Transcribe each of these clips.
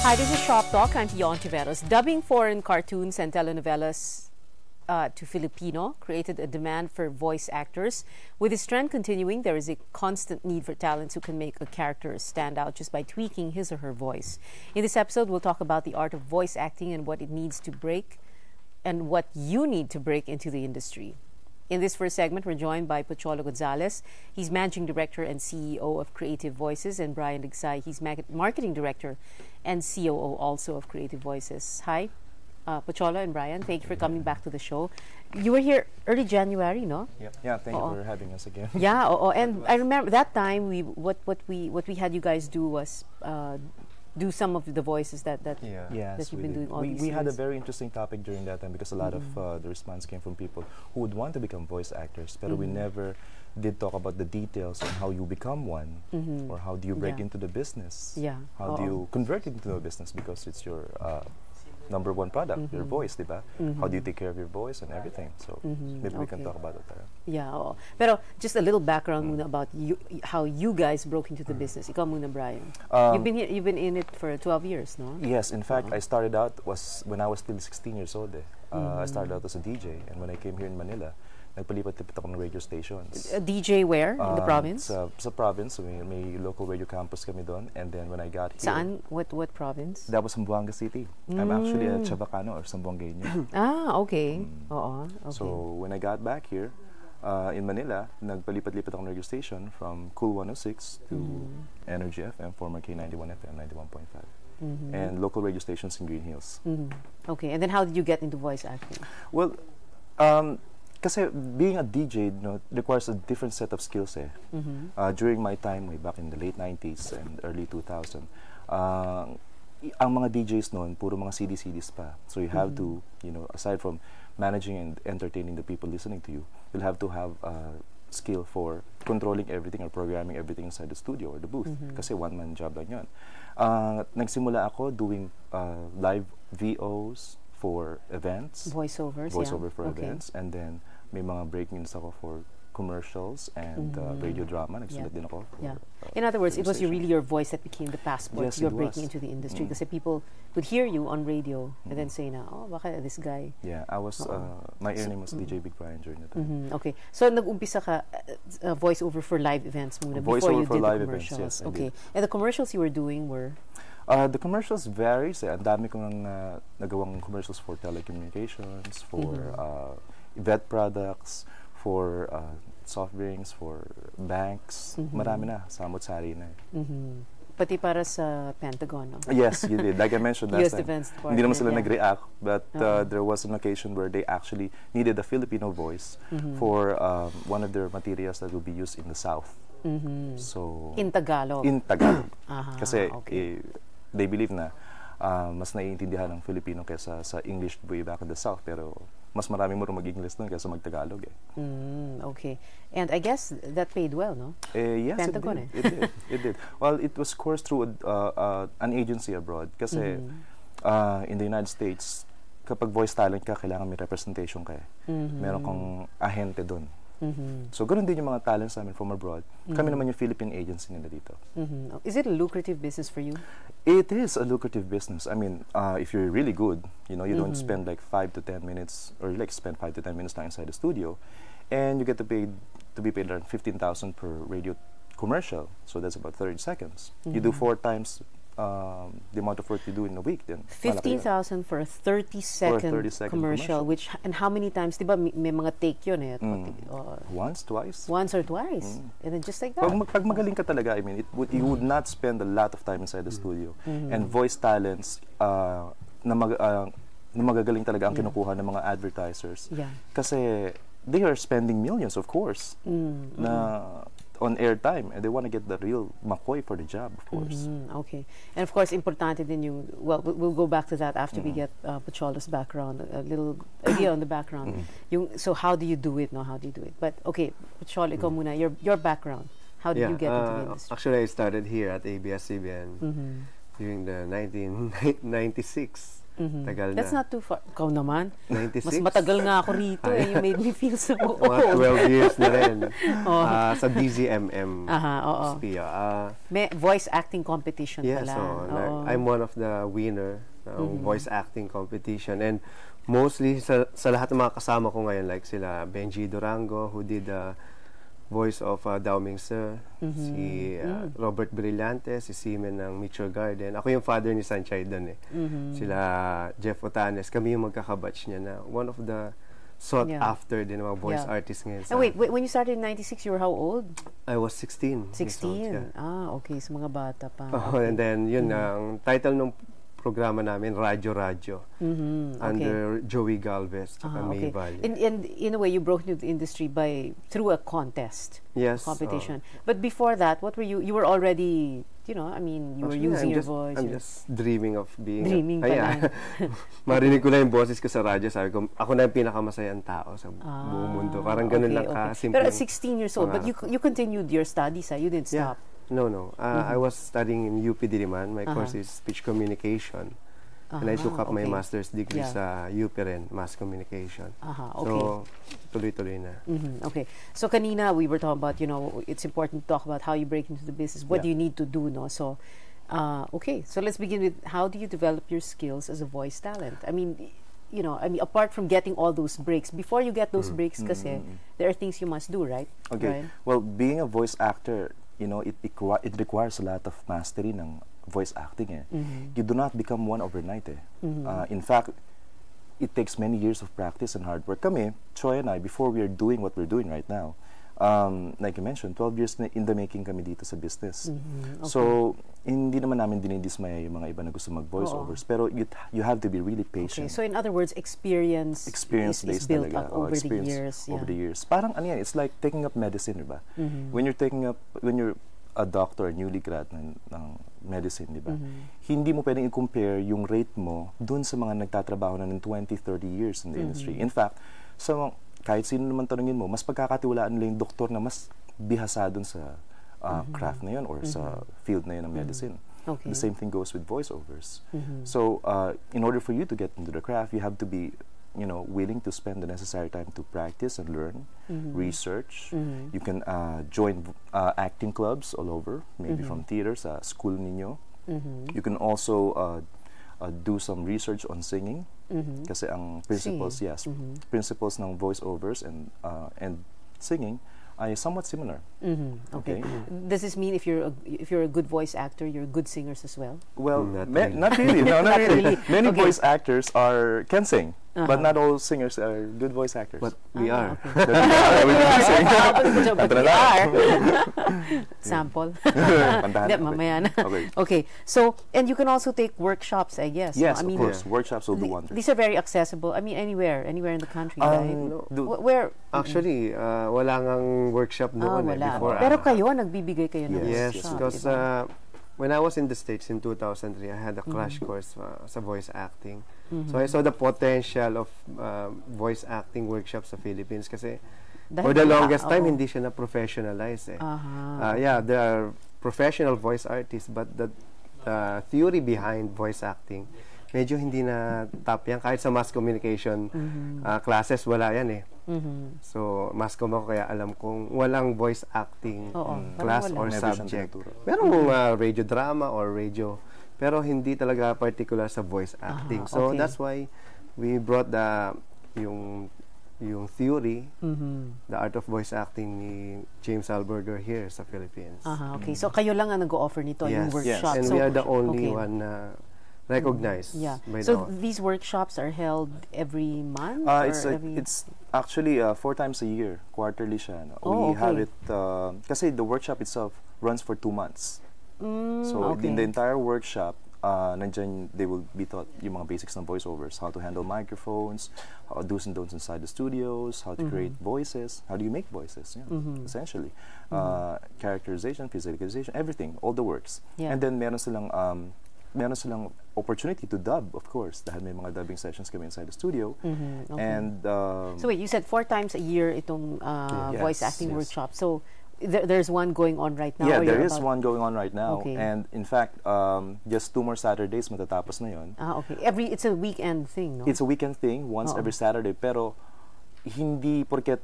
Hi, this is Shoptalk. I'm Pion Tiveros. Dubbing foreign cartoons and telenovelas to Filipino created a demand for voice actors. With this trend continuing, there is a constant need for talents who can make a character stand out just by tweaking his or her voice. In this episode, we'll talk about the art of voice acting and what it needs to break and what you need to break into the industry. In this first segment, we're joined by Pocholo Gonzalez. He's Managing Director and CEO of Creativoices, and Brian Digsay. He's Marketing Director and COO also of Creativoices. Hi, Pocholo and Brian. Thank you for coming back to the show. You were here early January, no? Yeah. Thank you for having us again. Yeah. And I remember that time what we had you guys do was do some of the voices that you've been doing all these we years. had a very interesting topic during that time because a lot of the response came from people who would want to become voice actors, but we never did talk about the details on how you become one, or how do you break into the business, how do you convert it into a business, because it's your number one product, your voice, diba? How do you take care of your voice and everything? So maybe we can talk about it there. Yeah, oo. Pero just a little background muna about you, how you guys broke into the business. Ikaw muna, Brian. You've been in it for 12 years, no? Yes, in fact, I started out when I was still 16 years old. I started out as a DJ, and when I came here in Manila, nagpalipat-lipat ako ng radio stations. A DJ where? In the province? Sa province, may local radio campus kami doon. And then when I got here... Saan? What province? That was Zamboanga City. I'm actually a Chavacano or Zamboangueño. Okay. Okay. So when I got back here in Manila, nagpalipat-lipat ako ng radio station from Cool 106 to Energy FM, former K91 FM, 91.5. And local radio stations in Green Hills. Okay, and then how did you get into voice acting? Well, kasi being a DJ, requires a different set of skills. During my time, way back in the late 90s and early 2000, ang mga DJs noon, puro mga CDs pa. So you have to, aside from managing and entertaining the people listening to you, you'll have to have skill for controlling everything or programming everything inside the studio or the booth. Kasi one-man job lang yun. Nagsimula ako doing live VOs for events. Voiceovers for events. And then may mga break-ins ako for commercials and radio drama. Nagsulat din ako. In other words, it was really your voice that became the passport. Yes, You're breaking into the industry kasi people would hear you on radio and then say na, oh, baka this guy. Yeah, I was, my air name was DJ Big Brian during the time. Okay. So nag-umpisa ka voiceover for live events muna before you did the commercials. Events, yes, okay. And the commercials you were doing were? The commercials varies. Ang dami kong nagawang commercials for telecommunications, for vet products, for soft drinks, for banks. Marami na. Samot-sari na. Pati para sa Pentagon, no? Yes, you did. Like I mentioned last time. Defense Department. Hindi naman sila nag-react, but there was an occasion where they actually needed a Filipino voice for one of their materials that will be used in the South. So in Tagalog? In Tagalog. Kasi they believe na mas naiintindihan ng Filipino kaysa sa English way back in the South, pero mas marami mo rin mag-English nun kaysa mag-Tagalog. Okay. And I guess that paid well, no? Yes, Pentagon, it did. Well, it was coursed through an agency abroad kasi in the United States, kapag voice talent ka, kailangan may representation ka. Meron kang ahente dun. So, ganun din yung mga talents namin from abroad. Kami naman yung Philippine agency nila dito. Is it a lucrative business for you? It is a lucrative business. I mean, if you're really good, you don't spend like 5 to 10 minutes, or like spend 5 to 10 minutes now inside the studio, and you get to be paid around 15,000 per radio commercial. So that's about 30 seconds. You do 4 times the amount of work you do in a week, then 15,000 for a 30-second commercial, which, and how many times, diba, may mga take yun once, twice? Once or twice. And then just like that. Pag magaling ka talaga, I mean, you would not spend a lot of time inside the studio. And voice talents, na magagaling talaga ang kinukuha ng mga advertisers. Kasi they are spending millions, of course, na on airtime, and they want to get the real McCoy for the job, of course. Okay. And of course, importante din yung, well, we'll go back to that after we get Pocholo's background, a little idea on the background. So how do you do it, no? How do you do it? But, okay, Pocholo, ikaw muna, your background. How did you get into the industry? Actually, I started here at ABS-CBN during the 1996. Tagal That's na. not too far. Ikaw naman. 96? Mas matagal nga ako rito eh. You made me feel so old. Mga 12 years na rin. Sa DZMM. Oo. SPIA. May voice acting competition Yeah, pala. so I'm one of the winner ng voice acting competition. And mostly sa lahat ng mga kasama ko ngayon, like sila Benji Durango, who did the voice of Dao Ming Sir, si Robert Brillante, si Simen ng Mitchell Garden. Ako yung father ni Sanchay doon eh. Sila Jeff Otanes, kami yung magkakabatch niya na one of the sought after din mga voice artists ngayon. And wait, when you started in 96, you were how old? I was 16. 16? Okay. So mga bata pa. And then, yun, ang title ng programa namin, Radyo. Under Joey Galvez, tsaka May Valle. And in a way, you broke into the industry through a contest. Yes. Competition. But before that, what were you? You were already, you were using your voice. I'm just dreaming of being... Dreaming pa lang. Marinig ko lang yung boses ko sa radyo. Sabi ko, ako na yung pinakamasayang tao sa buong mundo. Parang ganun lang ka-simple. Pero at 16 years old, but you continued your studies, you didn't stop. No. I was studying in UP Diliman. My course is speech communication. And I took up my master's degree sa UP rin, mass communication. So, tuloy-tuloy na. Okay. So, kanina, we were talking about, it's important to talk about how you break into the business. What do you need to do, no? So, okay. So, let's begin with how do you develop your skills as a voice talent? I mean, apart from getting all those breaks, before you get those breaks, kasi there are things you must do, right? Okay. Right? Well, being a voice actor, it requires a lot of mastery ng voice acting eh. You do not become one overnight eh. In fact, it takes many years of practice and hard work. Kami, Troy and I, before we are doing what we're doing right now, like you mentioned, 12 years na in the making kami dito sa business. So, hindi naman namin dinidismaya yung mga iba na gusto mag-voiceovers. Pero you have to be really patient. Okay, so in other words, experience is built up over the years. Over the years. Parang it's like taking up medicine, diba? When you're a doctor, newly grad ng medicine, diba? Hindi mo pwedeng i-compare yung rate mo dun sa mga nagtatrabaho na ng 20, 30 years in the industry. In fact, kahit sino naman tanungin mo, mas pagkakatiwalaan nila yung doktor na mas bihasa dun sa craft na yun or sa field na yun ng medicine. Okay. The same thing goes with voiceovers. So, in order for you to get into the craft, you have to be willing to spend the necessary time to practice and learn, research. You can join acting clubs all over, maybe from theaters, school ninyo. You can also do some research on singing. Kasi ang principles, principles ng voiceovers and singing ay somewhat similar. Okay. Does this mean if you're a good voice actor, you're good singers as well? Well, Not really. No, not really. Many Okay. voice actors can sing, but not all singers are good voice actors. But we are. We can sing. But we are. Sample. Pantahan. Hindi, mamaya na. Okay. So, and you can also take workshops, I guess. Yes, I mean, of course. Workshops will do wonders. these are very accessible. I mean, anywhere in the country, right? Where? Actually, wala ngang workshop noon Wala. before. Pero kayo, nagbibigay kayo ng Yes, workshop, because diba? when I was in the States in 2003, I had a crash course sa voice acting. So I saw the potential of voice acting workshops sa Philippines kasi for the longest time, hindi siya na-professionalize eh. There are professional voice artists, but the theory behind voice acting, medyo hindi na top yan. Kahit sa mass communication classes, wala yan eh. So, mass comm ako, kaya alam kong walang voice acting class or subject. Merong radio drama or radio, pero hindi talaga particular sa voice acting. So, that's why we brought yung theory, the art of voice acting ni James Alberger here sa Philippines. Okay. So, kayo lang ang nag-offer nito, yung workshop. And so, we are the only one na recognized by So, now. these workshops are held every month? It's actually 4 times a year, quarterly siya. No? We have it, kasi the workshop itself runs for 2 months. So, in the entire workshop, nandyan, they will be taught yung mga basics ng voiceovers, how to handle microphones, do's and don'ts inside the studios, how to create voices, how do you make voices, essentially. Characterization, physicalization, everything, all the works. And then meron silang opportunity to dub, of course, dahil may mga dubbing sessions kami inside the studio. And so wait, you said 4 times a year itong voice acting workshop. So there's one going on right now? Yeah, or there you're is about- one going on right now. Okay. And in fact, just 2 more Saturdays matatapos na yun. Okay. It's a weekend thing, no? It's a weekend thing, once every Saturday. Pero hindi porket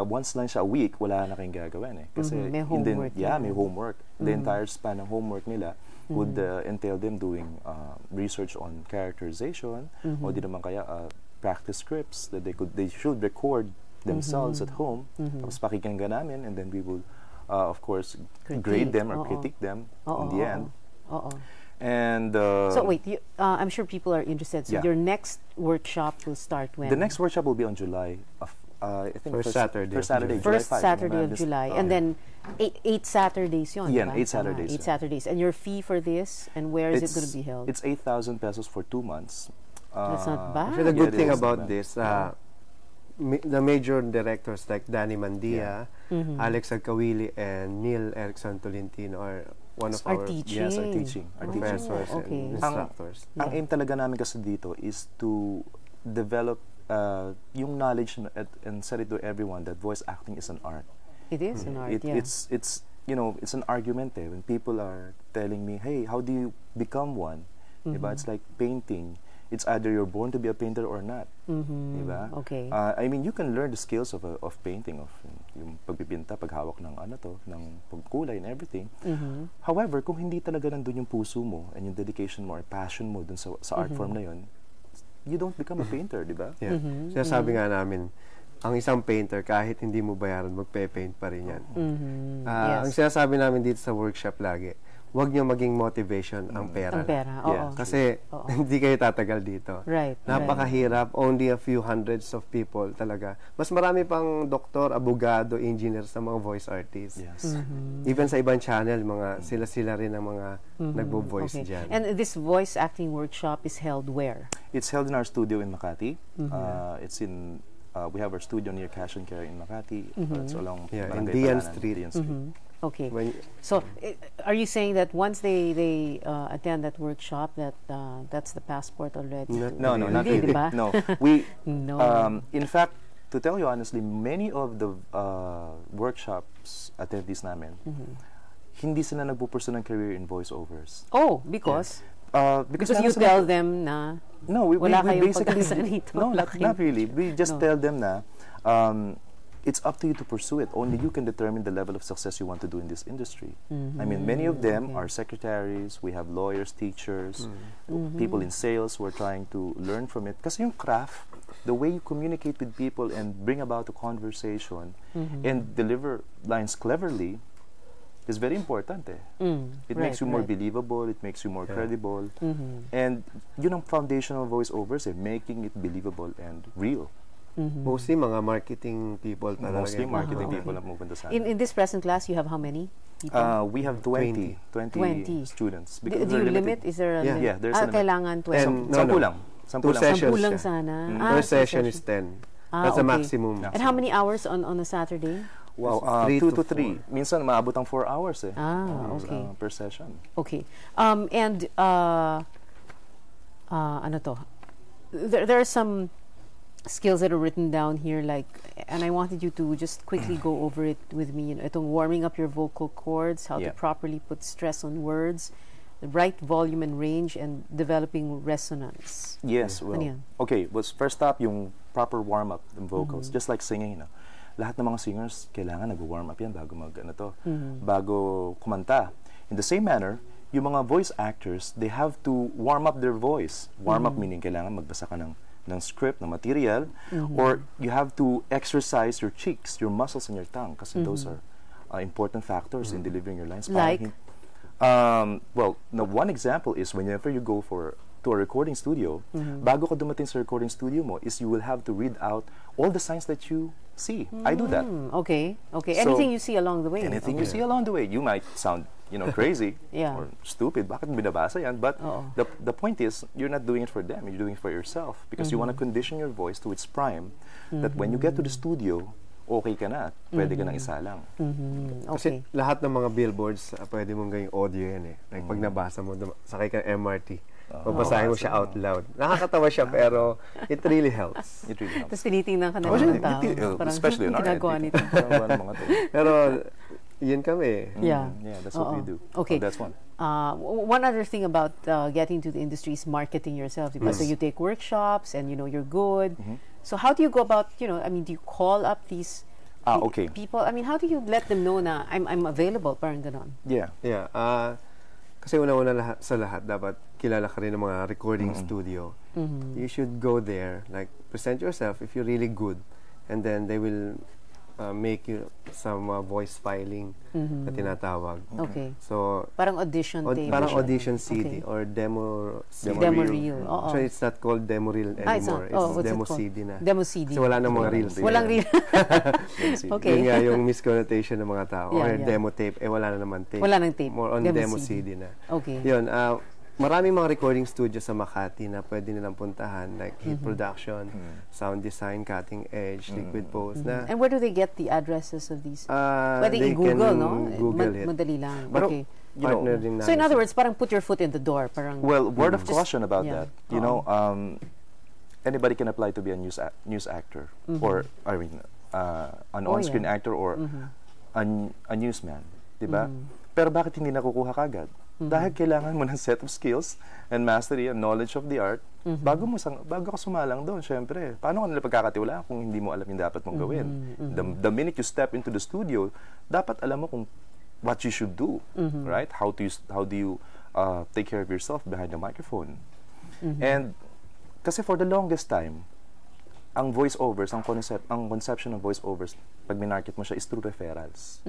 once lang siya a week, wala na kayong gagawin eh. Kasi May homework. may homework. The entire span ng homework nila would entail them doing research on characterization o di naman kaya practice scripts that they should record themselves at home. Tapos pakikinggan namin and then we will of course grade them or critique them in the end. And so wait, I'm sure people are interested. So Yeah. your next workshop will start when? the next workshop will be on July of I think First Saturday First of Saturday, July. First July 5, Saturday kung of mabis- July, and then eight Saturdays yun. Yeah, diba? 8 Saturdays, 8 yeah. Saturdays. And your fee for this, and where is it going to be held? It's 8,000 pesos for 2 months. That's not bad. Actually, the Yeah, good it thing is, about man. this, the major directors like Danny Mandia, Alex Agkawili, and Neil Erickson Tolentino are one of Are our teaching. Yes, are teaching. professors okay. and instructors. Ang aim talaga namin kasi dito is to develop yung knowledge and set it to everyone that voice acting is an art. It is an art, yeah. It's you know, it's an argument eh. When people are telling me, hey, how do you become one? Diba? It's like painting. It's either you're born to be a painter or not. Diba? Okay. I mean, you can learn the skills of painting, of yung pagpipinta, paghawak ng ng pagkulay and everything. However, kung hindi talaga nandun yung puso mo and yung dedication mo or passion mo dun sa art form na yun, you don't become a painter, diba? Yeah. Kaya sabi nga namin, ang isang painter, kahit hindi mo bayaran, magpe-paint pa rin yan. Yes. Ang sinasabi namin dito sa workshop lagi, huwag nyo maging motivation ang pera. Ang pera, oo. Yeah. Kasi hindi kayo tatagal dito. Right. Napakahirap. Only a few hundreds of people talaga. Mas marami pang doktor, abogado, engineer sa mga voice artists. Yes. Even sa ibang channel, mga sila rin ang mga nagbo-voice Okay. dyan. And this voice acting workshop is held where? It's held in our studio in Makati. It's in we have our studio near Cash and Carry in Makati. It's along Yeah, in Barangay Dian Palanan, Street. Dian Street. Okay. When, So, are you saying that once they attend that workshop, that's the passport already? No, not Hindi, really. diba? No, we. No. In fact, to tell you honestly, many of the workshops attendees namin, hindi sila nagpupursue ng career in voiceovers. Oh, because? Because kaya you sila- tell them na No, we wala kayong basically pag-asa rito. no, Wala kayong- not really. We just No. tell them na it's up to you to pursue it. Only you can determine the level of success you want to do in this industry. I mean, many of them are secretaries. We have lawyers, teachers, people in sales who are trying to learn from it. Kasi yung craft, the way you communicate with people and bring about a conversation and deliver lines cleverly is very important eh. It makes you more believable, it makes you more credible. And yun ang foundational voiceovers eh, making it believable and real. mostly mga marketing people talaga. Mostly yung marketing mga- people na pupunta sa in this present class, you have how many people? we have 20 20. students. Do Because you we're limit? limited. Is there a Yeah. limit? Yeah, there's a limit. Kailangan 20. And no, Sampu no. lang. Sampu Two lang. sessions. Sampu lang siya. sana. Per two session is sessions. 10. That's the okay. maximum. Yeah. And how many hours on a Saturday? Wow, 3 2 to to 3. Minsan maabot ang 4 hours eh. Okay. Per session. Okay. And ano to? There are some skills that are written down here, like, and I wanted you to just quickly go over it with me. You know, itong warming up your vocal cords, how to Yeah. properly put stress on words, the right volume and range, and developing resonance. Yes, Ano well. yan? Okay, was first up yung proper warm-up ng vocals. Just like singing, no? Lahat ng mga singers, kailangan nag-warm up yan bago bago kumanta. In the same manner, yung mga voice actors, they have to warm up their voice. Warm up meaning kailangan magbasa ka ng script, ng material, or you have to exercise your cheeks, your muscles and your tongue, kasi those are important factors in delivering your lines. Like? Well, one example is whenever you go to a recording studio, bago ka dumating sa recording studio mo, is you will have to read out all the signs that you see. I do that. Okay. Okay. So, Anything you see along the way. Anything you see along the way. You might sound, crazy Yeah. or stupid. Bakit mo binabasa yan? But Oo. the point is, you're not doing it for them. You're doing it for yourself because you want to condition your voice to its prime that when you get to the studio, okay ka na. Pwede ka nang isalang. Kasi Okay. lahat ng mga billboards, pwede mong gawing audio yan eh. Like pag nabasa mo, sakay ka MRT, babasahin mo siya out loud. Nakakatawa siya pero it really helps. It really helps. Tapos tinitingnan ka na Oh, ng yeah, tao. Parang, especially in our ginagawa end, nito. mga to. Pero yun kami. Yeah. Yeah, that's what we do. Okay. That's one. One other thing about getting to the industry is marketing yourself. Diba? So you take workshops and, you're good. So how do you go about, I mean, do you call up these Okay. people? I mean, how do you let them know na I'm available? Parang ganon. Yeah. Yeah. Kasi una-una sa lahat, dapat kilala ka rin ng mga recording studio. You should go there, like, present yourself if you're really good. And then they will make you some voice filing na tinatawag. Okay. So, Parang audition tape. parang audition CD Okay. or demo CD. Demo reel. Oo. So, it's not called demo reel anymore. what's It's demo it called? CD na. Demo CD. Kasi wala nang mga reels. Walang reel. Okay. Yun nga yung misconnotation ng mga tao. Yeah, Or yeah. demo tape, wala na naman tape. Wala nang tape. More on demo CD na. Okay. Yun, maraming mga recording studio sa Makati na pwede nilang puntahan, like Hit Production, Sound Design, Cutting Edge, Liquid Pose na. And where do they get the addresses of these? Pwede They i-Google, can no? Google it. Madali lang. Pero, Okay. you know, Partner din So in namin other sila. words, parang put your foot in the door. Parang, well, word of Just- caution about yeah. that. You know, anybody can apply to be a news actor or I mean an on-screen actor or a newsman, 'di ba? Pero bakit hindi nakukuha kagad? Dahil kailangan mo ng set of skills and mastery and knowledge of the art bago ka sumalang doon. Syempre, paano ka nila pagkakatiwalaan kung hindi mo alam yung dapat mong gawin? The minute you step into the studio, dapat alam mo kung what you should do, right? How do you take care of yourself behind the microphone? And kasi for the longest time, ang voiceovers, ang conception of voiceovers, pag minarket mo siya, is through referrals.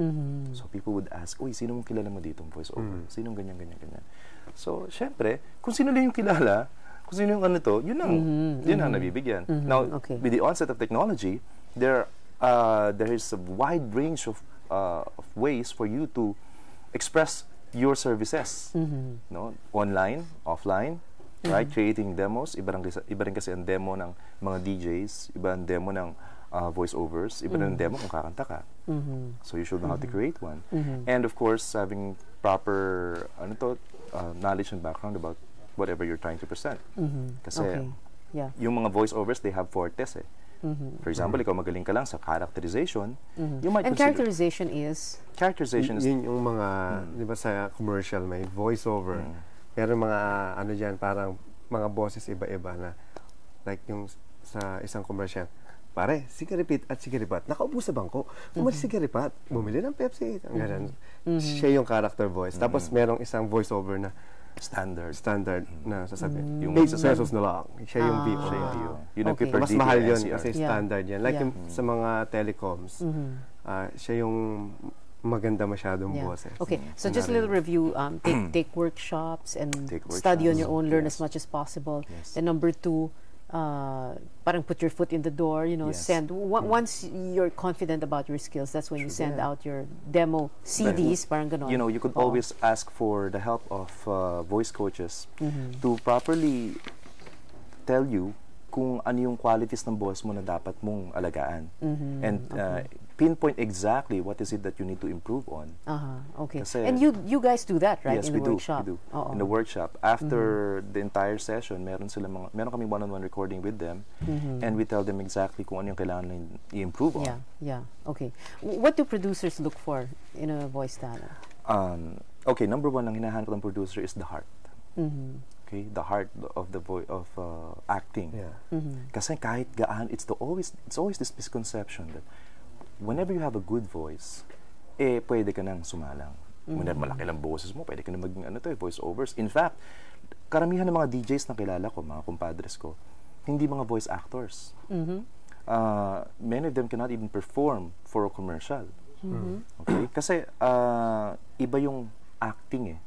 So people would ask, uy, sino mong kilala mo ditong voiceover? Sinong ganyan, ganyan, ganyan? So, syempre, kung sino lang yung kilala, kung sino yung ano to, yun ang nabibigyan. Now, Okay. with the onset of technology, there is a wide range of ways for you to express your services. No? Online, offline, right? Creating demos, iba rin kasi ang demo ng mga DJs, iba ang demo ng voiceovers, iba rin ang demo kung kakanta ka. So you should know how to create one. And of course, having proper knowledge and background about whatever you're trying to present. Kasi okay. Yeah. yung mga voiceovers, they have fortes eh. For example, ikaw magaling ka lang sa characterization, you might And consider... characterization is? Characterization is... Yun yung mga, di ba sa commercial, may voiceover. Pero mga, ano dyan, parang mga boses iba-iba na, like yung sa isang commercial, pare, sigaripit at sigaripat, nakaupo sa bangko, umalis sigaripat, bumili ng Pepsi, ang ganun. Siya yung character voice. Tapos merong isang voiceover na standard na sasabihin. Yung 8 pesos na lang. Siya yung VO. Siya yung VO. Yun ang Okay. per Mas diem mahal ng yun NCR. kasi Yeah. standard yan. Like yung sa mga telecoms, siya yung maganda masyadong Yeah. boses. Okay, so just a little review. Take workshops and Take study on your own, learn yes. as much as possible. Yes. And number 2, parang put your foot in the door, Yes. once you're confident about your skills, that's when you send out your demo CDs, parang ganon. You know, you could always ask for the help of voice coaches to properly tell you kung ano yung qualities ng boss mo na dapat mong alagaan. And pinpoint exactly what is it that you need to improve on. Okay. Kasi- And you guys do that, right? Yes, in the we do. workshop? We do. Oo. In the workshop. After the entire session, meron kami one-on-one recording with them, and we tell them exactly kung ano yung kailangan nilang i-improve on. Yeah. Okay. What do producers look for in a voice talent? Okay, number 1 ang hinahanap ng producer is the heart. Okay, the heart of the acting. Yeah. Kasi kahit gaan, it's always this misconception that whenever you have a good voice, pwede ka nang sumalang. Whenever malaki lang boses mo, pwede ka nang maging voice-overs. In fact, karamihan ng mga DJs na kilala ko, mga kumpadres ko, hindi mga voice actors. Many of them cannot even perform for a commercial. Okay? Kasi iba yung acting eh.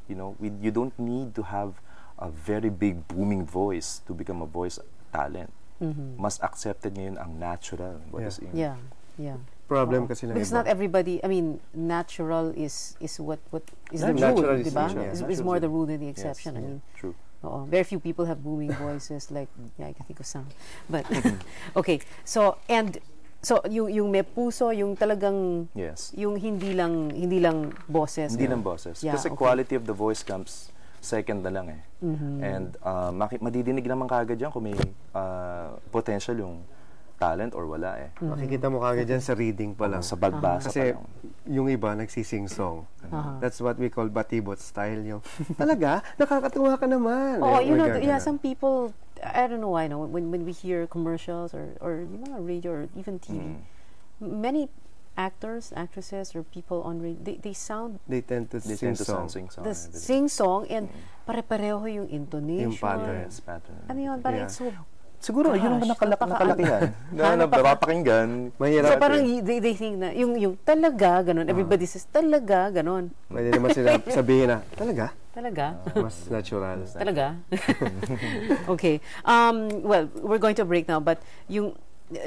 You know, you don't need to have a very big booming voice to become a voice talent. Mas accepted ngayon ang natural. Yeah. Problem kasi ng Because iba. not everybody, I mean, natural is what is the Natural rule, is diba? the rule, yeah. Is more the rule than the exception. I Yes, mean, true. very few people have booming voices. Like, I can think of some. But okay, so yung may puso, yung talagang Yes. yung hindi lang boses. Hindi lang boses. Yeah, Kasi okay. quality of the voice comes second na lang eh. And madidinig naman kaagad yan kung may potential yung talent or wala eh. Makikita mo kagad dyan sa reading pa lang. Sa pagbasa pa Kasi lang. yung iba nagsising song. That's what we call batibot style. Yung, talaga? Nakakatuwa ka naman. Oh, Eh, you know, ganun. some people, I don't know why, no, when we hear commercials or yung mga radio or even TV, many actors, actresses, or people on radio, they sound They tend to sing song. Sing song. the sing-song and pare-pareho yung intonation. Yung pattern. Yes, pattern. Ano yun, parang Yeah. it's so... Siguro, yun ang Gosh, nakalakihan. na napapakinggan. Mahirap. So parang they think na, yung talaga, ganon, everybody says, talaga, ganon. Pwede naman sila sabihin na, talaga? Talaga? Mas natural. Talaga? Okay. Well, we're going to break now, but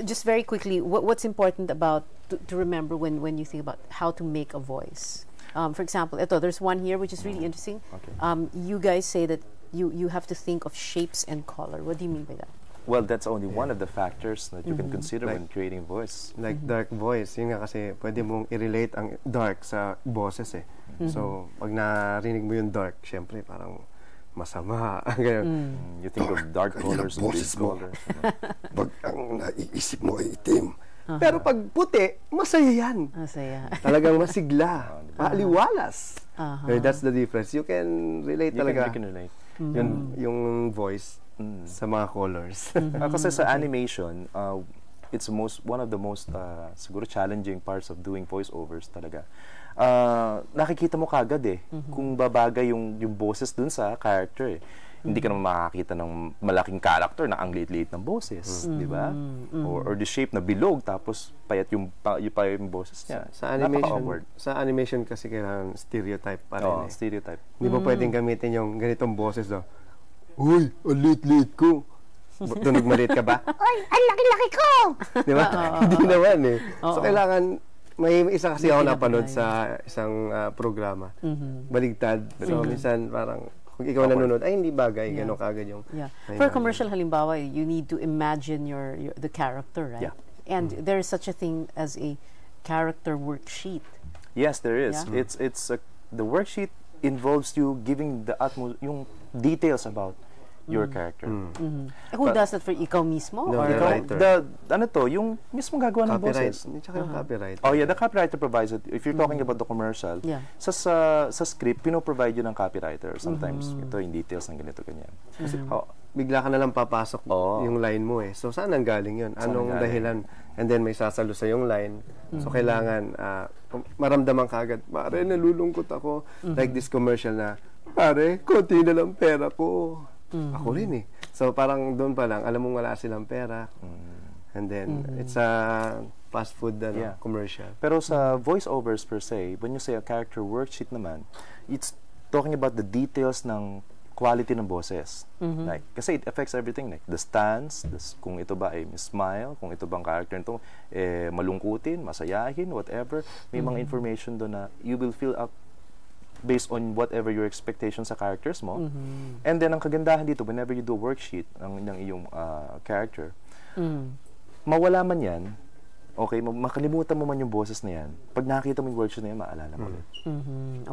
just very quickly, what's important about to remember when you think about how to make a voice? For example, there's one here which is really interesting. Okay. You guys say that you have to think of shapes and color. What do you mean by that? Well, that's only one of the factors that you can consider when creating voice. Like dark voice, yun nga kasi pwede mong i-relate ang dark sa boses eh. So, pag narinig mo yung dark, syempre parang masama. Ganun. You think of dark colors, boses big mo. colors. Pag ang naiisip mo ay itim, Pero pag puti, masaya yan. Masaya. Talagang masigla, maaliwalas. That's the difference. You can relate You talaga can relate. yung voice sa mga colors. Kasi sa animation, it's one of the most siguro challenging parts of doing voiceovers talaga. Nakikita mo kagad eh kung babagay yung boses dun sa character eh. Hindi ka naman makakita ng malaking character na ang liit-liit ng boses, di ba? Or the shape na bilog tapos payat yung boses niya. Sa animation kasi kailangan stereotype pa rin eh. Stereotype. Hindi ba pwedeng gamitin yung ganitong boses do? Uy, ang liit-liit ko. Tunog maliit ka ba? Ay, ang laki-laki ko! Di ba? Hindi naman eh. So, kailangan, may isa kasi ako napanood sa isang programa. Baligtad. So, minsan parang, kung ikaw nanonood, ay hindi bagay, gano'n kagad yung... For a commercial, halimbawa, you need to imagine the character, right? Yeah. And there is such a thing as a character worksheet. Yes, there is. Yeah. The worksheet involves you giving yung details about your character. Who does that for ikaw mismo? No, or the writer. Yung mismo gagawa ng Copyright. boses. Tsaka yung copyright. Oh yeah, the copywriter provides it. If you're talking about the commercial, sa script, pino-provide yun ng copywriter. Sometimes, ito yung details ng ganito, ganyan. Kasi bigla ka na lang papasok yung line mo eh. So, saan ang galing yun? Anong dahilan? And then, may sasalo sa yung line. So, kailangan maramdaman ka agad, pare, nalulungkot ako. Like this commercial na, pare, konti na lang pera ko. Ako rin eh. So, parang doon pa lang, alam mong wala silang pera. And then, it's a fast food commercial. Pero sa voiceovers per se, when you say a character worksheet naman, it's talking about the details ng quality ng boses. Like, kasi it affects everything. Like, the stance, kung ito ba ay smile, kung ito bang character nito, malungkutin, masayahin, whatever. May mga information doon na you will fill up based on whatever your expectations sa characters mo. And then, ang kagandahan dito, whenever you do a worksheet ng iyong character, mawala man yan, okay, makalimutan mo man yung boses na yan, pag nakita mo yung worksheet na yan, maalala mo ulit.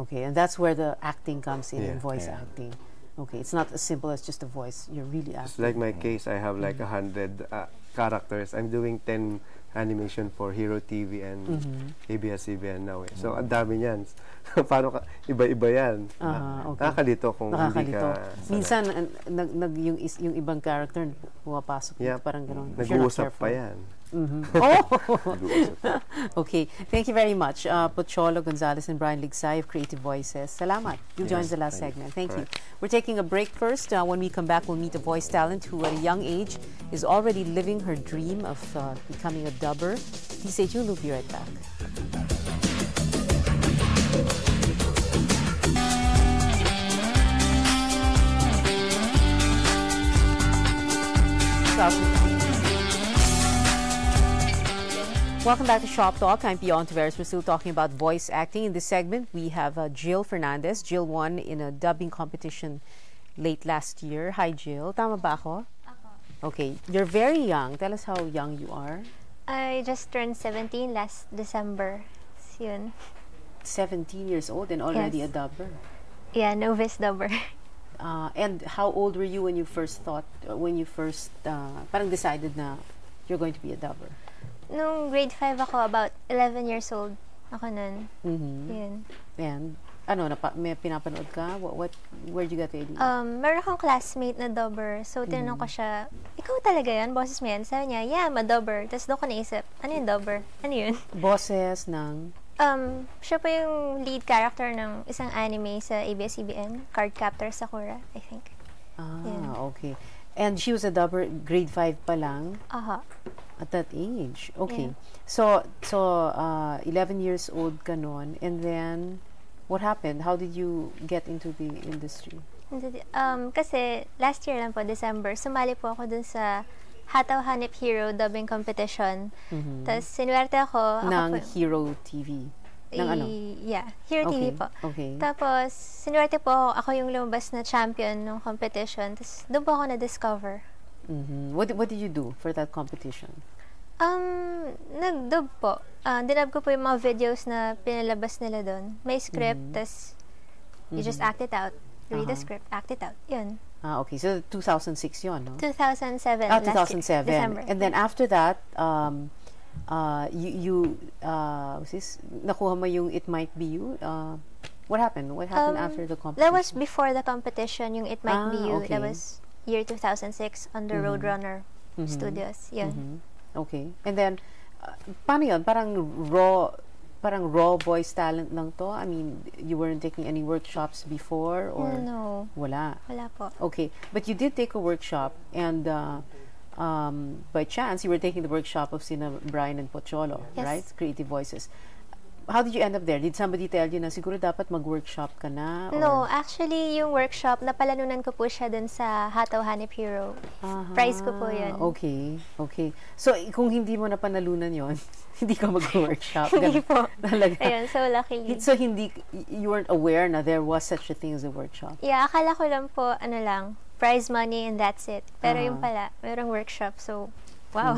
Okay, and that's where the acting comes in, voice acting. Okay, it's not as simple as just a voice. You're really acting. Just like my case, I have like 100 characters. I'm doing 10 animation for Hero TV and ABS-CBN now eh. So, ang dami niyan. Paano ka, iba-iba yan. Okay. Nakakalito kung hindi ka... Minsan, yung ibang character, pumapasok. Parang gano'n. Nag-uusap pa yan. Okay. Thank you very much, Pocholo Gonzalez and Brian Ligsay of Creative Voices. Salamat. You'll join us the last segment. Thank you. We're taking a break first. When we come back, we'll meet a voice talent who at a young age is already living her dream of becoming a dubber. Please stay tuned. We'll be right back. Welcome back to Shop Talk. I'm Pion Taveras. We're still talking about voice acting. In this segment, we have Jill Fernandez. Jill won in a dubbing competition late last year. Hi, Jill. Tama ba ako? Okay. You're very young. Tell us how young you are. I just turned 17 last December. Yun. 17 years old and already a dubber. Yeah, novice dubber. And how old were you when you first parang decided na you're going to be a dubber? Nung grade 5 ako, about 11 years old ako nun. Yun. And, may pinapanood ka? Where'd you get the idea? Meron akong classmate na dubber. So, tinanong ko siya, ikaw talaga yan? Boses mo yan? Sabi niya, yeah, I'm a dubber. Tapos doon ko naisip, ano yung dubber? Ano yun? Boses ng? Siya po yung lead character ng isang anime sa ABS-CBN, Cardcaptor Sakura, I think. Okay. And she was a dubber, grade 5 pa lang? Aha. At that age. Okay. Yeah. So 11 years old ka noon, and then what happened? How did you get into the industry? Kasi last year lang po, December, sumali po ako dun sa Hataw Hanip Hero dubbing competition. Tapos sinuwerte ako. Ng Hero TV. Ng ano? Yeah, Hero TV po. Okay. Tapos sinuwerte po ako yung lumabas na champion ng competition. Tapos doon po ako na-discover. What did you do for that competition? Nag-dub po. Dinub ko po yung mga videos na pinalabas nila doon. May script, tas you just act it out. Read the script, act it out. Yun. Okay. So 2006 yun, no? 2007. 2007. December. And then after that, nakuha mo yung It Might Be You? What happened? What happened after the competition? That was before the competition, yung It Might Be You. Okay. That was year 2006 on the Roadrunner Studios. Yun. Okay. And then, paano yun? Parang raw voice talent lang to? I mean, you weren't taking any workshops before? Or No. Wala. Wala po. Okay. But you did take a workshop, and by chance, you were taking the workshop of sina Brian and Pocholo, Yes. right? Creativoices. How did you end up there? Did somebody tell you na siguro dapat mag-workshop ka na? Or? No, actually, yung workshop, napalanunan ko po siya dun sa Hataw Hanip Hero. Prize ko po yun. Okay. Okay. So, kung hindi mo napanalunan yon, hindi ka mag-workshop. Hindi po. Talaga. Ayun, so luckily. So, you weren't aware na there was such a thing as a workshop? Yeah, akala ko lang po, prize money and that's it. Pero yung pala, mayroong workshop. So, wow.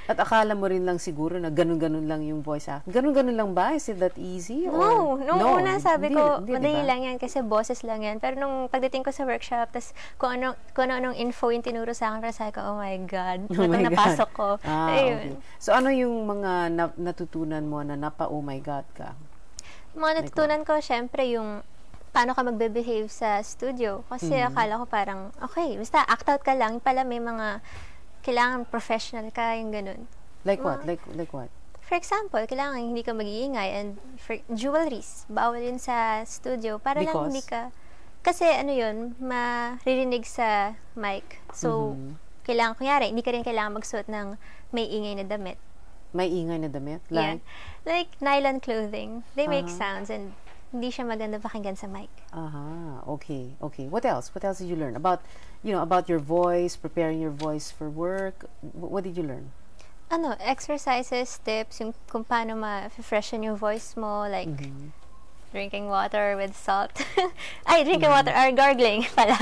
At akala mo rin lang siguro na ganun-ganun lang yung voice act. Ganun-ganun lang ba? Is it that easy? No. Nung una, sabi ko, madali diba? lang yan kasi boses lang yan. Pero nung pagdating ko sa workshop, tas kung anong info yung tinuro sa akin, sabi ko, oh my God, napasok ko. Okay. Ayun. So, ano yung mga natutunan mo na oh my God ka? Mga natutunan ko, syempre, yung paano ka magbe-behave sa studio. Kasi akala ko parang, okay, basta act out ka lang. Pala may mga kailangan professional ka, yung ganun. Like what? Like what? For example, kailangan hindi ka mag-iingay and for jewelries, bawal yun sa studio. Para lang hindi ka, kasi yun, maririnig sa mic. So, kailangan, kunyari, hindi ka rin kailangan magsuot ng may ingay na damit. May ingay na damit? Like? Yeah. Like nylon clothing. They make sounds and hindi siya maganda pakinggan sa mic. Okay. What else? What else did you learn about your voice, preparing your voice for work? What did you learn? Exercises, tips, yung kung paano ma-freshen yung voice mo, like drinking water with salt. Drinking water or gargling pala.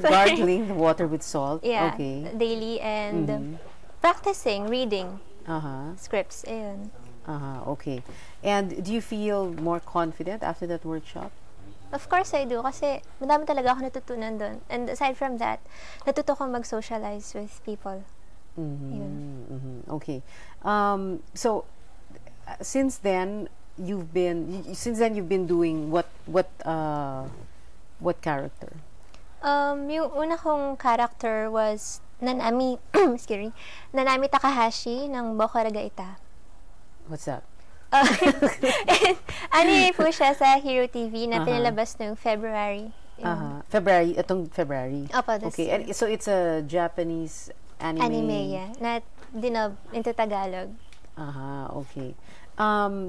Gargling the water with salt. Yeah, okay. Daily and practicing reading scripts. Ayun. Okay. And do you feel more confident after that workshop? Of course I do kasi madami talaga ako natutunan doon. And aside from that, natuto ko mag-socialize with people. Okay. So since then you've been doing what character? Yung una kong character was Nanami Nanami Takahashi ng Boku Ragaita. What's that? Anime po siya sa Hero TV na pinalabas noong February. Itong February. Opo, okay. And so it's a Japanese anime. Anime, yeah. Na dinob into Tagalog. Okay.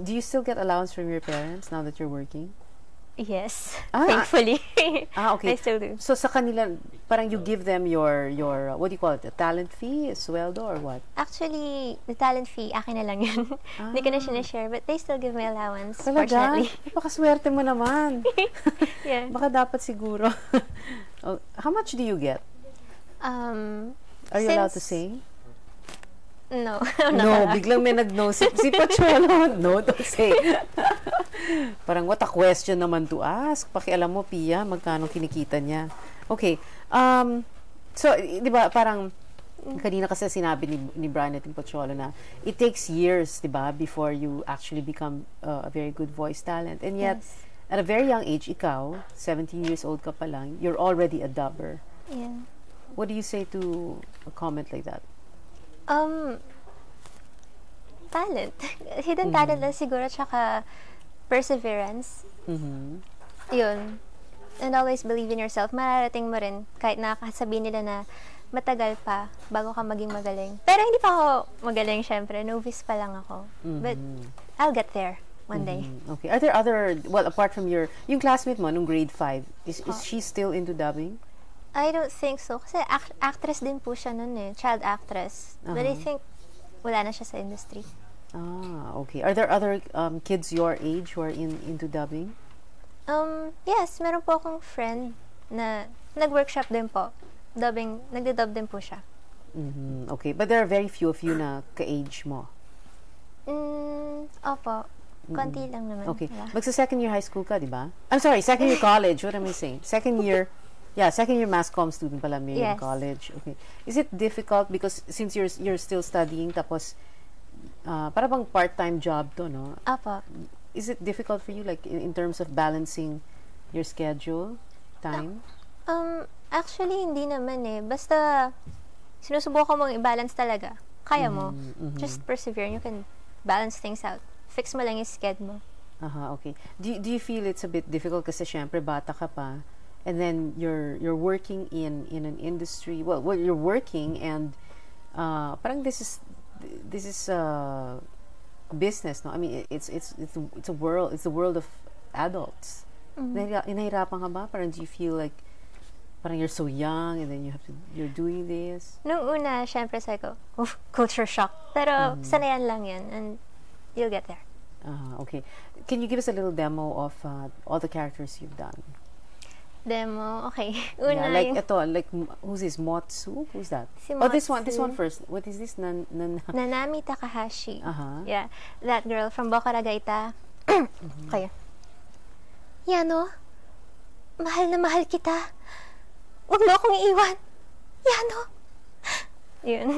Do you still get allowance from your parents now that you're working? Yes. Thankfully. Okay. I still do. So sa kanila, parang you give them your what do you call it? A talent fee? A sweldo or what? Actually, the talent fee, akin na lang yun. Hindi ko na sinashare, but they still give me allowance, Talaga? fortunately. Napakaswerte mo naman. Yeah. Baka dapat siguro. How much do you get? Are you allowed to say? No. No, biglang may nag-no. Si Pacholo, no, don't say. Parang, what a question naman to ask. Pakialam mo, Pia, magkano kinikita niya. Okay. So, di ba, parang, Kanina kasi sinabi ni Brian at Pocholo na it takes years, di ba, before you actually become a very good voice talent. And yet, Yes. at a very young age, ikaw, 17 years old ka pa lang, you're already a dubber. Yeah. What do you say to a comment like that? Talent. Hidden talent lang siguro, tsaka perseverance. Yun. And always believe in yourself. Mararating mo rin, kahit nakasabihin nila na matagal pa bago ka maging magaling. Pero hindi pa ako magaling, syempre. Novice pa lang ako. But I'll get there one day. Okay. Are there other, well, apart from yung classmate mo nung grade 5, is she still into dubbing? I don't think so. Kasi actress din po siya nun eh. Child actress. But I think wala na siya sa industry. Ah, okay. Are there other kids your age who are into dubbing? Yes, meron po akong friend na nag-workshop din po. Dubbing, nagde-dub din po siya. Okay, but there are very few of you na ka-age mo. Opo. Konti lang naman. Okay. Wala. Magsa-second year high school ka, di ba? I'm sorry, second year college. What am I saying? Second year mass comm student pala may in Yes. college. Okay. Is it difficult because since you're still studying tapos para bang part-time job to, no? Opo. Is it difficult for you like in terms of balancing your schedule, time? Actually, hindi naman eh. Basta, sinusubukan mong i-balance talaga. Kaya mo. Just persevere. You can balance things out. Fix mo lang yung schedule mo. Okay. Do you feel it's a bit difficult kasi syempre bata ka pa and then you're working in an industry, well you're working and parang this is business, no? I mean it's a world, it's the world of adults. Nahirapan ka ba? Parang do you feel like parang you're so young and then you're doing this? Nung una, syempre sabi ko, culture shock. Pero sanayan lang yan and you'll get there. Okay. Can you give us a little demo of all the characters you've done? Demo, okay. Una, like ito, like who's this? Motsu? Who's that? Si this one Motsu. first. What is this? Nanami Takahashi. Uh-huh. Yeah, that girl from Bocaragaita. Kaya. Yano, mahal na mahal kita. Huwag mo akong iiwan. Yano. Yun.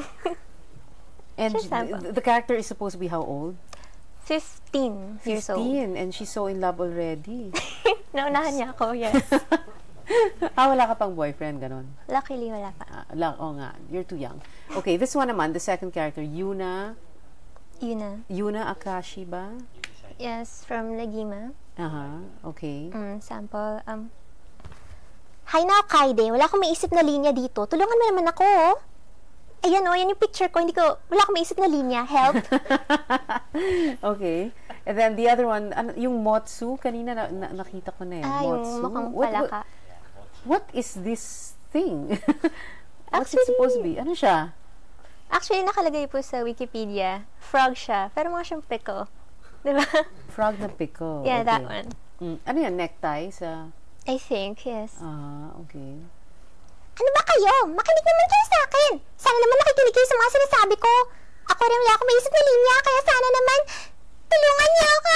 And Just sample. the character is supposed to be how old? 15 years old. 15, and she's so in love already. Naunahan niya ako, yes. Wala ka pang boyfriend, ganon? Luckily, wala pa. Nga, you're too young. Okay, this one naman, the second character, Yuna Akashi ba? Yes, from Lagima. Okay. Sample, Hi now, Kaide. Wala akong maisip na linya dito. Tulungan mo naman ako, oh. Ayan, oh, yan yung picture ko. Wala akong maisip na linya. Help. Okay. And then the other one, yung Motsu, kanina nakita ko na yan. Yung Motsu. mukhang palaka. What is this thing? What's it supposed to be? Ano siya? Actually, nakalagay po sa Wikipedia. Frog siya. Pero mukha siyang pickle. Diba? Frog na pickle. Yeah, okay. that one. Ano yan? Necktie sa... I think, yes. Okay. Ano ba kayo? Makinig naman kayo sa akin. Sana naman nakikinig kayo sa mga sinasabi ko. Ako rin wala akong maisip na linya, kaya sana naman tulungan niyo ako!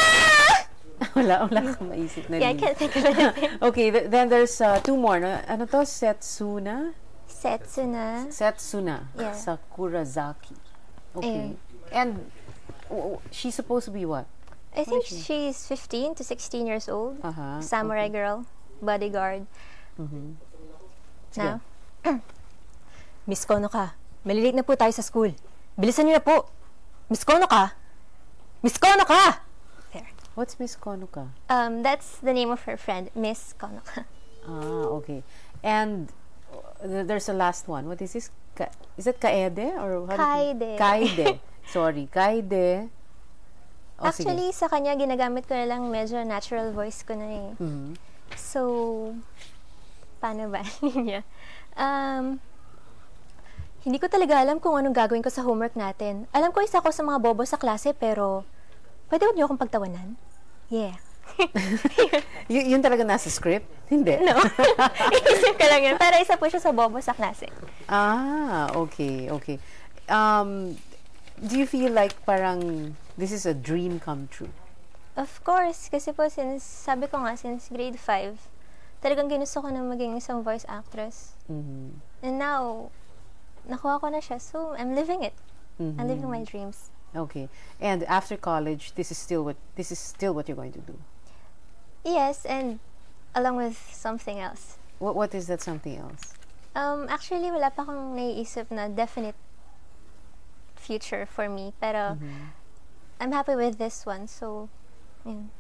wala akong maisip na linya. Yeah, I can't think of anything. Okay, then there's two more. Ano to? Setsuna? Setsuna. Yeah. Sakurazaki. Okay. Ayun. And she's supposed to be what? I think she's 15 to 16 years old. Samurai okay. girl. Bodyguard. Now, Miss Kono ka. Malilate na po tayo sa school. Bilisan niyo na po. Miss Kono ka. Miss Kono ka! there. What's Miss Konuka? That's the name of her friend, Miss Konoka. Okay. And there's a last one. What is this? Is it Kaede? Or Kaide. Kaide. Sorry. Kaide. Actually, sa kanya, ginagamit ko na lang medyo natural voice ko na eh. So, paano ba niya? Hindi ko talaga alam kung anong gagawin ko sa homework natin. Alam ko isa ko sa mga bobo sa klase, pero pwede huwag niyo akong pagtawanan? Yeah. Yun talaga nasa script? Hindi. No. Isip ko lang yun. Para isa po siya sa bobo sa klase. Okay. Do you feel like parang this is a dream come true? Of course. Kasi po, sabi ko nga, since grade 5, talagang ginusto ko na maging isang voice actress. And now, nakuha ko na siya. So, I'm living it. I'm living my dreams. Okay. And after college, this is still what you're going to do. Yes, and along with something else. What is that something else? Actually, wala pa akong naiisip na definite future for me. Pero, I'm happy with this one. So, yun.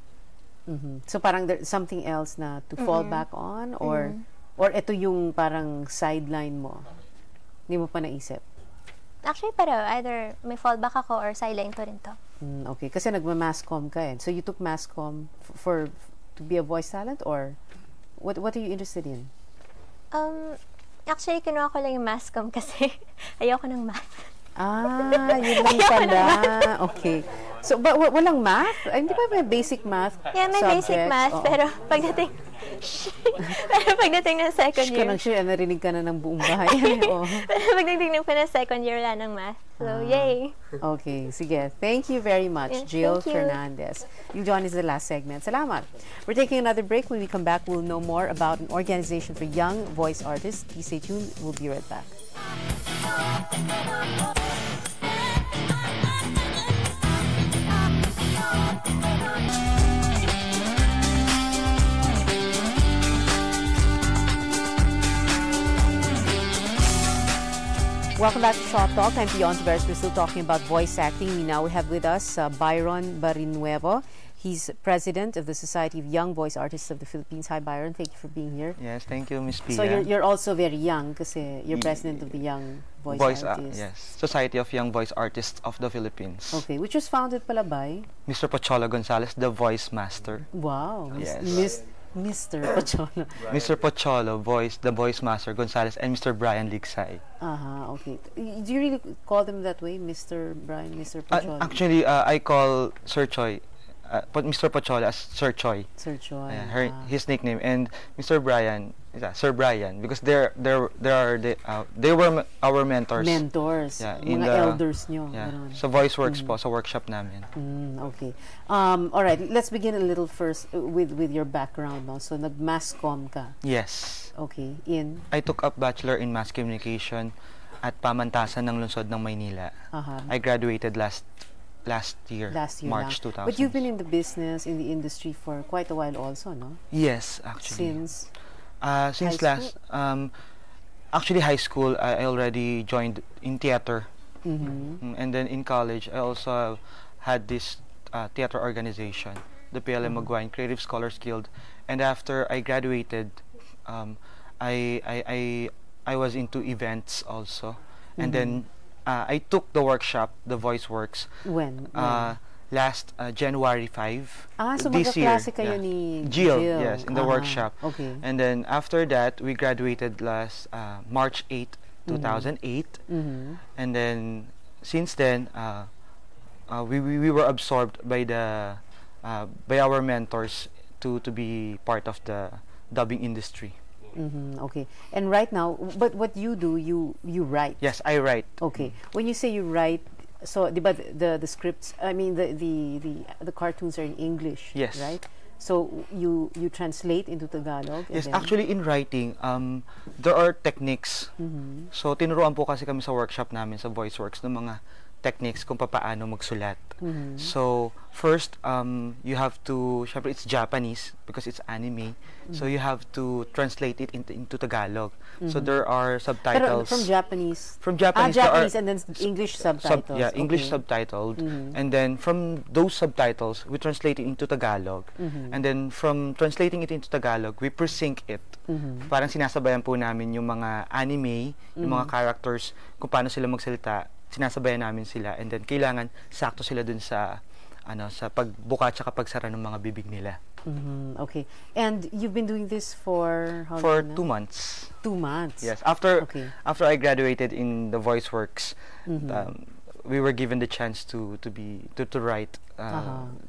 So parang there's something else na to fall back on, or ito yung parang sideline mo? Hindi mo pa naisip? Actually, pero either may fallback ako or sideline ko rin to. Okay. Kasi nagma-mass comm ka eh. So you took mass comm to be a voice talent, or what are you interested in? Actually, kinuha ko lang yung mass comm kasi ayoko ng math. Yun lang pala. Okay. So, walang math? Ay, hindi ba may basic math Yeah, may subjects? basic math, pero pagdating ng second year. Narinig ka na ng buong bahay. Pero pagdating ko ng second year, wala ng math. So, yay. Okay, sige. Thank you very much, Yeah, Jill thank you. Fernandez. You'll join us the last segment. Salamat. We're taking another break. When we come back, we'll know more about an organization for young voice artists. Please stay tuned. We'll be right back. Welcome back to Shoptalk. I'm Pion Tavares. We're still talking about voice acting. We have with us Byron Barinuevo. He's president of the Society of Young Voice Artists of the Philippines. Hi, Byron. Thank you for being here. Yes, thank you, Miss Pia. So you're also very young kasi you're president of the Young Voice Artists. Yes, Society of Young Voice Artists of the Philippines. Okay, which was founded pala by Mr. Pocholo Gonzalez, the voice master. Wow. Yes. Mr. Pocholo. Mr. Pocholo, the voice master Gonzalez, and Mr. Brian Ligsay. Okay. Do you really call them that way, Mr. Brian, Mr. Pocholo? Actually, I call Sir Choi, Mr. Pocholo as Sir Choi. Sir Choi. His nickname, and Mr. Brian, Sir Brian, because they were our mentors. Mentors. Yeah, mga elders nyo. Yeah. Ganun. So voice works po sa workshop namin. Okay. All right. Let's begin a little first with your background. No? So nag-mass comm ka. Yes. Okay. I took up Bachelor in Mass Communication at Pamantasan ng Lungsod ng Maynila. I graduated last year, March 2000. But you've been in the business, in the industry for quite a while also, no? Yes, actually. Since actually high school, I already joined in theater. And then in college, I also had this theater organization, the PLM Maguine Creative Scholars Guild. And after I graduated, I was into events also. And then I took the workshop, the Voice Works. When? Last January 5 so this year. magkaklase kayo ni Jill, yes, in the workshop. Okay. And then after that, we graduated last March 8, 2008. And then since then, we were absorbed by our mentors to be part of the dubbing industry. Okay. And right now, but what you do, you write. Yes, I write. Okay. When you say you write, so the scripts, I mean the cartoons are in English, yes, right? So you translate into Tagalog. Yes, actually in writing, there are techniques. So tinuruan po kasi kami sa workshop namin sa VoiceWorks ng mga techniques kung paano magsulat. So first, you have to, syempre it's Japanese because it's anime. So you have to translate it into Tagalog. So there are subtitles. Pero from Japanese. From Japanese, Japanese and then English subtitles. English subtitled. And then from those subtitles, we translate it into Tagalog. And then from translating it into Tagalog, we presync it. Parang sinasabayan po namin yung mga anime, yung mga characters, kung paano sila magsalita, sinasabayan namin sila, and then kailangan sakto sila dun sa sa pagbuka at pagsara ng mga bibig nila. Okay. And you've been doing this for how for long 2 months. 2 months. Yes. After I graduated in the VoiceWorks, we were given the chance to write.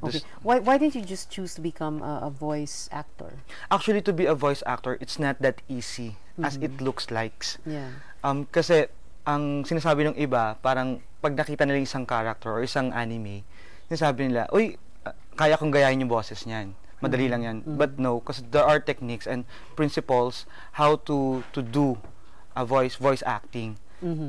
Okay. Why did you just choose to become a voice actor? Actually, to be a voice actor, it's not that easy as it looks like. Yeah. Kasi ang sinasabi ng iba, parang pag nakita nila isang character or isang anime, sinasabi nila, uy, kaya kong gayahin yung boses niyan. Madali lang yan. But no, because there are techniques and principles how to do a voice acting.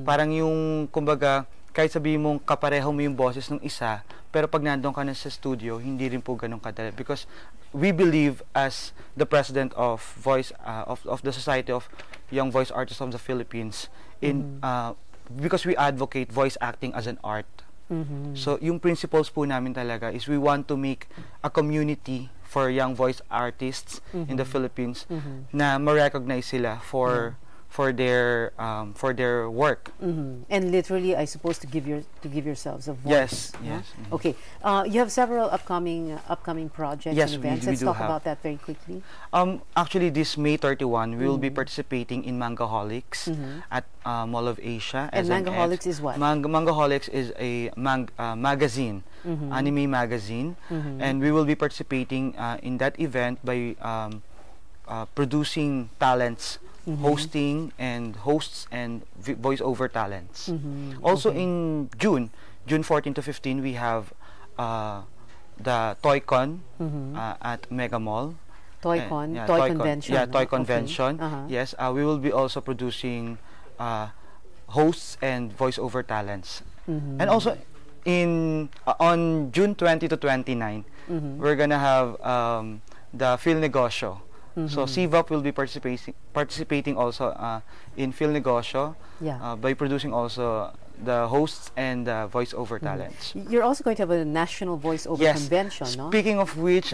Parang yung, kumbaga, kahit sabihin mong kapareho mo yung boses ng isa, pero pag nandun ka na sa studio, hindi rin po ganun kadali. Because we believe as the president of of the Society of Young Voice Artists of the Philippines, because we advocate voice acting as an art. So, yung principles po namin talaga is we want to make a community for young voice artists in the Philippines na ma-recognize sila for their work. And literally, I suppose to give yourselves a voice. Yes. Okay. You have several upcoming projects Yes, and events. we Let's do talk have. about that very quickly. Actually, this May 31, we will be participating in Mangaholics at Mall of Asia. And Mangaholics is what? Mangaholics is a magazine, anime magazine, and we will be participating in that event by producing talents, hosting and hosts and voiceover talents. Also in June 14 to 15, we have the ToyCon at Mega Mall. ToyCon, Toy Convention. Yeah, Toy Convention. Okay. Yes, we will be also producing hosts and voiceover talents. And also on June 20 to 29, we're gonna have the Phil Negosyo. So CVAP will be participating also in Phil Negosyo by producing also the hosts and the voiceover talents. You're also going to have a national voiceover convention, no? Speaking of which,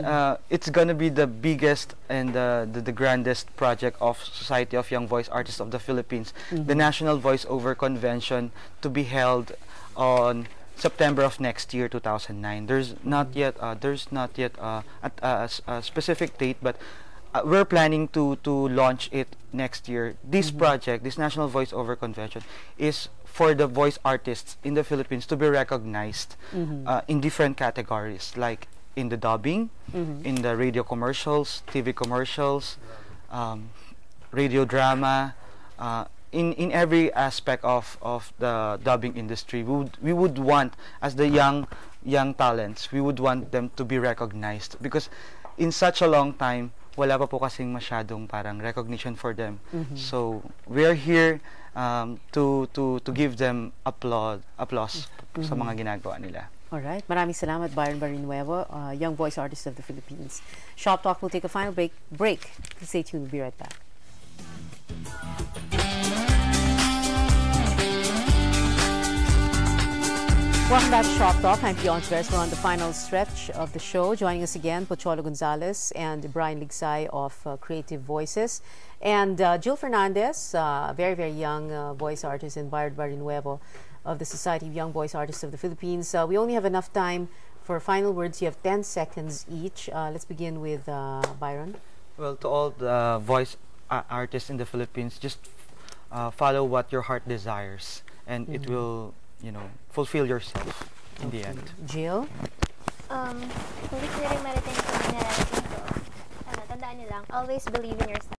it's going to be the biggest and the grandest project of Society of Young Voice Artists of the Philippines, the National Voiceover Convention, to be held on September of next year, 2009. There's not yet a specific date, but we're planning to launch it next year. This project, this National Voiceover Convention, is for the voice artists in the Philippines to be recognized in different categories, like in the dubbing, in the radio commercials, TV commercials, radio drama, in every aspect of the dubbing industry. We would want, as the young talents, we would want them to be recognized, because in such a long time, wala pa po kasing masyadong parang recognition for them. So we're here to give them applause sa mga ginagawa nila. All right. Maraming salamat, Byron Barrinuevo, Young Voice Artist of the Philippines. Shop Talk will take a final break. Stay tuned. We'll be right back. Welcome back to Shop Talk. I'm Fion Suarez. We're on the final stretch of the show. Joining us again, Pocholo Gonzalez and Brian Ligsay of Creativoices. And Jill Fernandez, very, very young voice artist, and Byron Barrinuevo of the Society of Young Voice Artists of the Philippines. We only have enough time for final words. You have 10 seconds each. Let's begin with Byron. Well, to all the voice artists in the Philippines, just follow what your heart desires, and it will, fulfill yourself in the end. Jill? Kung gusto nyo rin marating kung narating ko, tandaan nyo lang, always believe in yourself.